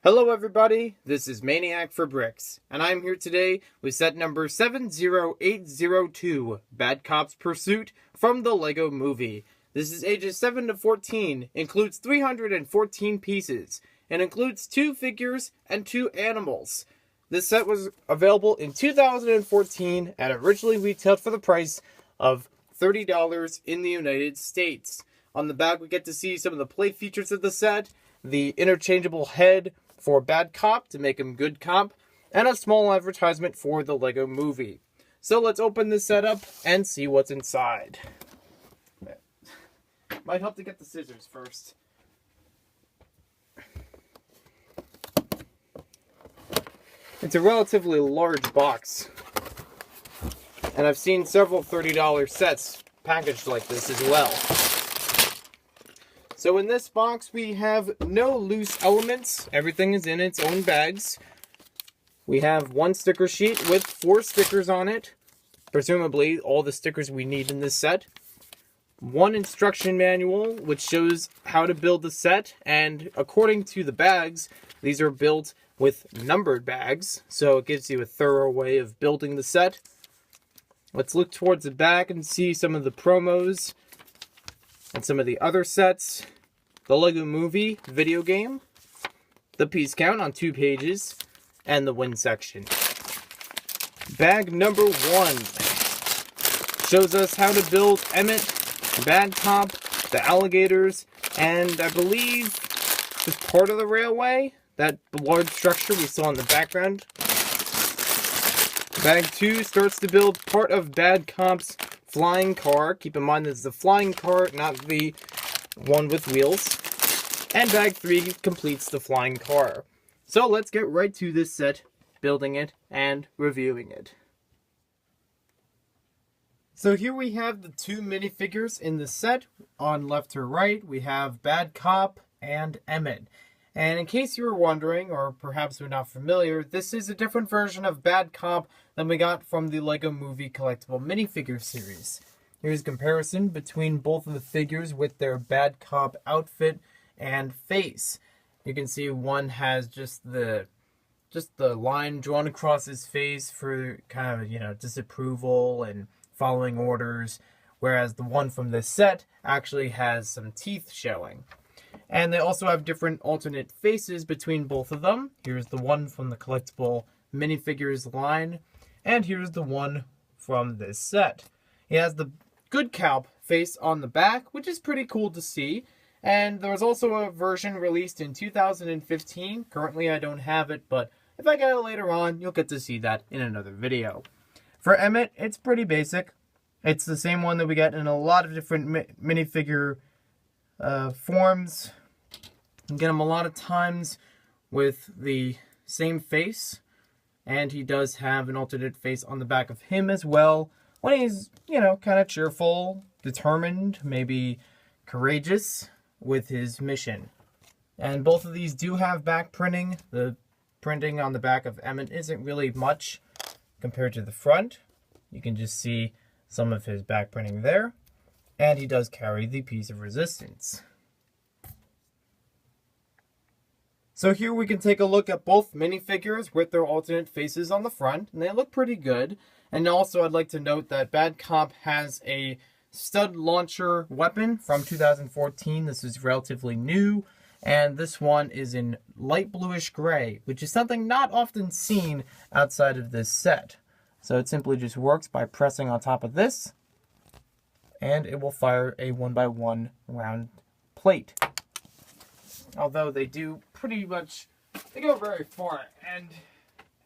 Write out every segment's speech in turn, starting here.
Hello everybody, this is Maniac for Bricks, and I'm here today with set number 70802, Bad Cops Pursuit from the Lego Movie. This is ages 7 to 14, includes 314 pieces, and includes 2 figures and 2 animals. This set was available in 2014 and originally retailed for the price of $30 in the United States. On the back we get to see some of the play features of the set, the interchangeable head for Bad Cop to make him Good Cop, and a small advertisement for the Lego Movie. So let's open this set up and see what's inside. Might help to get the scissors first. It's a relatively large box, and I've seen several $30 sets packaged like this as well. So in this box we have no loose elements. Everything is in its own bags. We have one sticker sheet with 4 stickers on it. Presumably all the stickers we need in this set. One instruction manual which shows how to build the set, and according to the bags, these are built with numbered bags, so it gives you a thorough way of building the set. Let's look towards the back and see some of the promos and some of the other sets. The Lego Movie video game, the piece count on 2 pages, and the win section. Bag number 1 shows us how to build Emmett, Bad Cop, the alligators, and I believe just part of the railway, that large structure we saw in the background. Bag 2 starts to build part of Bad Cop's flying car. Keep in mind this is a flying car, not the one with wheels. And bag 3 completes the flying car. So let's get right to this set, building it and reviewing it. So here we have the 2 minifigures in the set. On left to right, we have Bad Cop and Emmett. And in case you were wondering, or perhaps you're not familiar, this is a different version of Bad Cop than we got from the Lego Movie collectible minifigure series. Here's a comparison between both of the figures with their Bad Cop outfit and face. You can see one has just the line drawn across his face for kind of, disapproval and following orders, whereas the one from this set actually has some teeth showing. And they also have different alternate faces between both of them. Here's the one from the collectible minifigures line, and here's the one from this set. He has the Good Cop face on the back, which is pretty cool to see. And there was also a version released in 2015. Currently I don't have it, but if I get it later on, you'll get to see that in another video. For Emmett, it's pretty basic. It's the same one that we get in a lot of different minifigure forms. You can get him a lot of times with the same face, and he does have an alternate face on the back of him as well when he's, kind of cheerful, determined, maybe courageous with his mission. And both of these do have back printing. The printing on the back of Emmett isn't really much compared to the front. You can just see some of his back printing there. And he does carry the piece of resistance. So here we can take a look at both minifigures with their alternate faces on the front, and they look pretty good. And also I'd like to note that Bad Cop has a stud launcher weapon from 2014. This is relatively new, and this one is in light bluish gray, which is something not often seen outside of this set. So it simply just works by pressing on top of this, and it will fire a 1x1 round plate. Although they do they go very far, and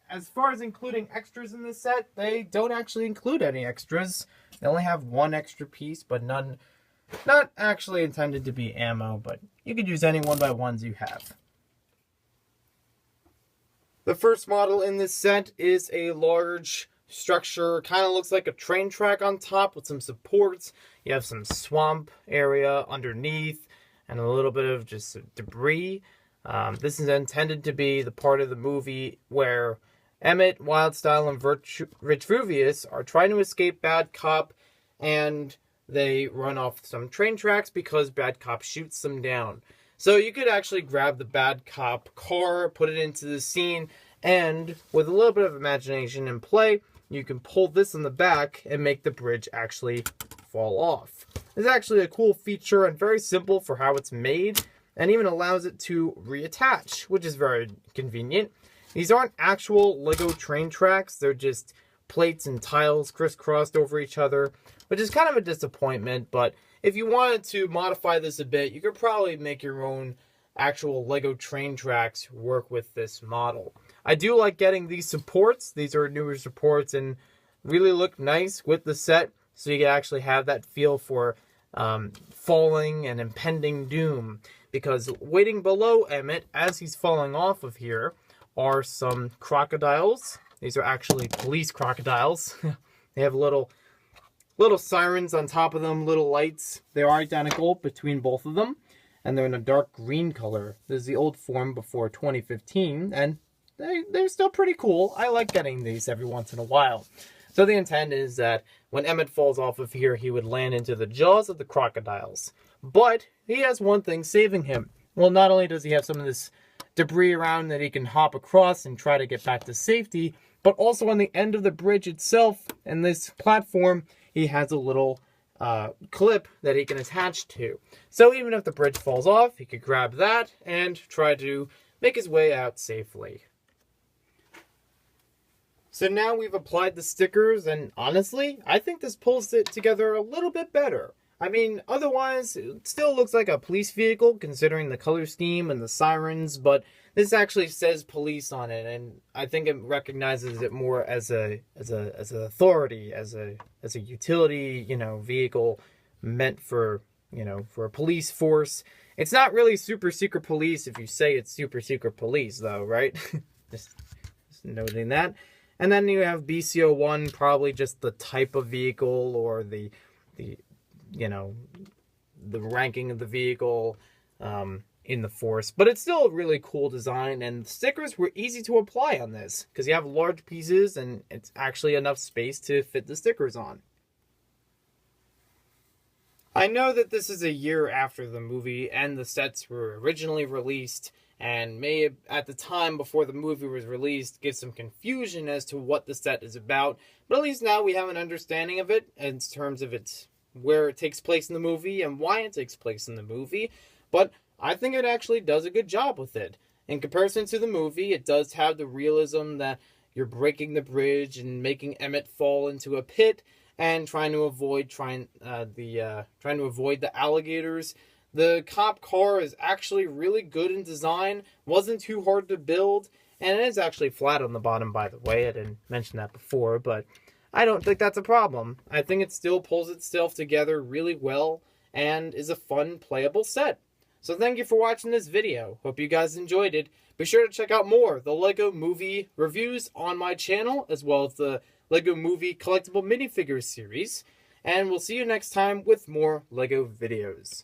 as far as including extras in this set, they don't actually include any extras. They only have 1 extra piece, but none, not actually intended to be ammo, but you could use any 1x1s you have. The first model in this set is a large structure, kind of looks like a train track on top with some supports. You have some swamp area underneath and a little bit of just debris. This is intended to be the part of the movie where Emmett, Wildstyle, and Vitruvius are trying to escape Bad Cop, and they run off some train tracks because Bad Cop shoots them down. So you could actually grab the bad cop car, put it into the scene, and with a little bit of imagination and play, you can pull this in the back and make the bridge actually fall off. It's actually a cool feature and very simple for how it's made, and even allows it to reattach, which is very convenient. These aren't actual Lego train tracks, they're just plates and tiles crisscrossed over each other, which is kind of a disappointment, but if you wanted to modify this a bit, you could probably make your own actual Lego train tracks work with this model. I do like getting these supports. These are newer supports and really look nice with the set, so you can actually have that feel for falling and impending doom. Because waiting below Emmett, as he's falling off of here, are some crocodiles. These are actually police crocodiles. They have little sirens on top of them, little lights. They are identical between both of them, and they're in a dark green color. This is the old form before 2015, and they're still pretty cool. I like getting these every once in a while. So the intent is that when Emmett falls off of here, he would land into the jaws of the crocodiles. But he has one thing saving him. Well, not only does he have some of this debris around that he can hop across and try to get back to safety, but also on the end of the bridge itself, and this platform, he has a little clip that he can attach to. So even if the bridge falls off, he could grab that and try to make his way out safely. So now we've applied the stickers, and honestly, I think this pulls it together a little bit better. I mean, otherwise, it still looks like a police vehicle, considering the color scheme and the sirens, but this actually says police on it, and I think it recognizes it more as an authority, as a utility, vehicle meant for, for a police force. It's not really super secret police if you say it's super secret police, though, right? just noting that. And then you have BCO1, probably just the type of vehicle or the ranking of the vehicle in the force. But it's still a really cool design, and the stickers were easy to apply on this because you have large pieces and it's actually enough space to fit the stickers on. I know that this is a year after the movie and the sets were originally released, and may, at the time before the movie was released, give some confusion as to what the set is about, but at least now we have an understanding of it in terms of where it takes place in the movie and why it takes place in the movie. But I think it actually does a good job with it. In comparison to the movie, it does have the realism that you're breaking the bridge and making Emmett fall into a pit and trying to avoid the alligators. The cop car is actually really good in design, wasn't too hard to build, and it is actually flat on the bottom, by the way. I didn't mention that before, but I don't think that's a problem. I think it still pulls itself together really well and is a fun, playable set. So thank you for watching this video. Hope you guys enjoyed it. Be sure to check out more of the LEGO Movie reviews on my channel, as well as the LEGO Movie Collectible Minifigures series. And we'll see you next time with more LEGO videos.